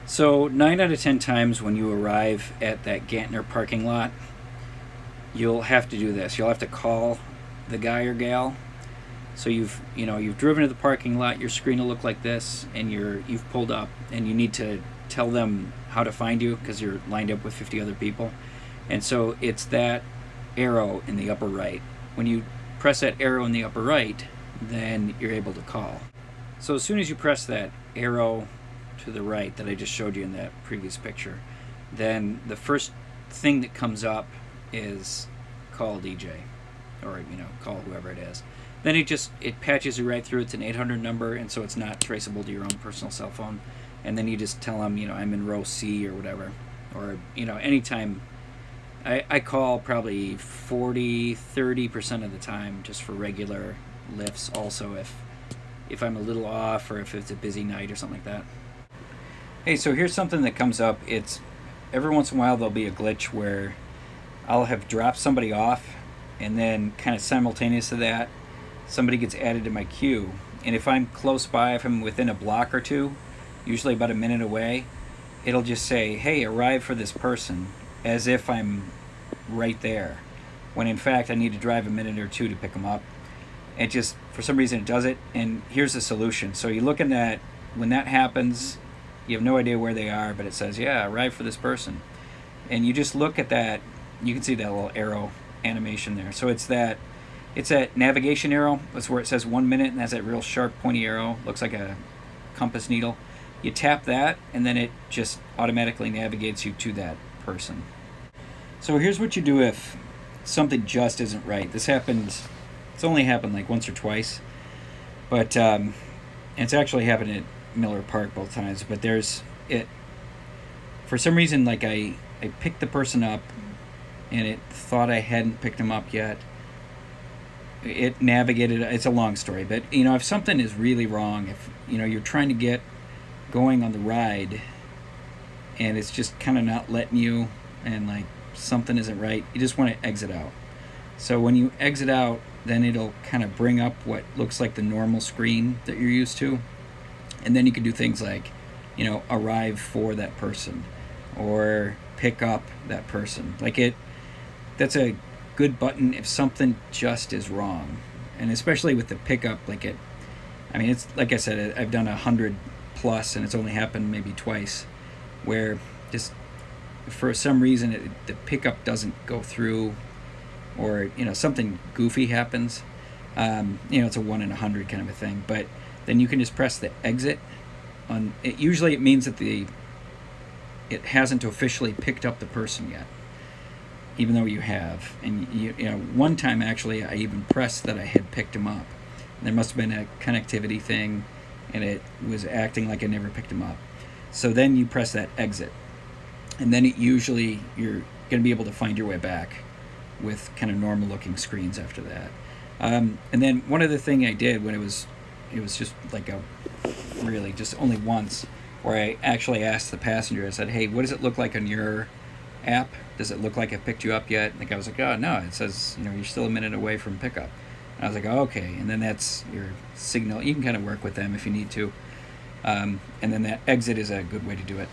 So 9 out of 10 times when you arrive at that Gantner parking lot, you'll have to do this. You'll have to call the guy or gal. So you've driven to the parking lot. Your screen will look like this, and you've pulled up, and you need to tell them how to find you because you're lined up with 50 other people. And so it's that arrow in the upper right. When you press that arrow in the upper right, then you're able to call. So as soon as you press that arrow to the right that I just showed you in that previous picture, then the first thing that comes up is call DJ, or call whoever it is. Then it patches you right through. It's an 800 number, and so it's not traceable to your own personal cell phone. And then you just tell them, I'm in row C or whatever, or anytime. I call probably 30% of the time just for regular lifts. Also, if I'm a little off or if it's a busy night or something like that. Hey, so here's something that comes up. It's every once in a while there'll be a glitch where I'll have dropped somebody off, and then kind of simultaneous to that, somebody gets added to my queue. And if I'm close by, if I'm within a block or two, usually about a minute away, it'll just say, hey, arrive for this person, as if I'm right there, when in fact I need to drive a minute or two to pick them up. It just, for some reason, it does it. And here's the solution. So you look in that, when that happens, you have no idea where they are, but it says, yeah, arrive for this person. And you just look at that. You can see that little arrow animation there. So it's that navigation arrow. That's where it says 1 minute, and that's that real sharp, pointy arrow. Looks like a compass needle. You tap that, and then it just automatically navigates you to that person. So here's what you do if something just isn't right. It's only happened like once or twice, but it's actually happened at Miller Park both times. But for some reason, like I picked the person up, and it thought I hadn't picked him up yet. It navigated. It's a long story, but if something is really wrong, if you're trying to get going on the ride, and it's just kind of not letting you, and like something isn't right, you just want to exit out. So when you exit out, then it'll kind of bring up what looks like the normal screen that you're used to, and then you can do things like arrive for that person or pick up that person. That's a good button if something just is wrong. And especially with the pickup, it's like I said, I've done 100 plus, and it's only happened maybe twice, where just for some reason the pickup doesn't go through, or something goofy happens. It's a 1 in 100 kind of a thing. But then you can just press the exit on it. Usually it means that it hasn't officially picked up the person yet, even though you have. And one time actually I even pressed that I had picked him up. There must have been a connectivity thing, and it was acting like I never picked him up. So then you press that exit, and then you're going to be able to find your way back with kind of normal looking screens after that. And then one other thing I did when it was just like really just only once, where I actually asked the passenger, I said, hey, what does it look like on your app? Does it look like I picked you up yet? And the guy was like, oh no, it says you're still a minute away from pickup. And I was like, oh, okay. And then that's your signal. You can kind of work with them if you need to, and then that exit is a good way to do it.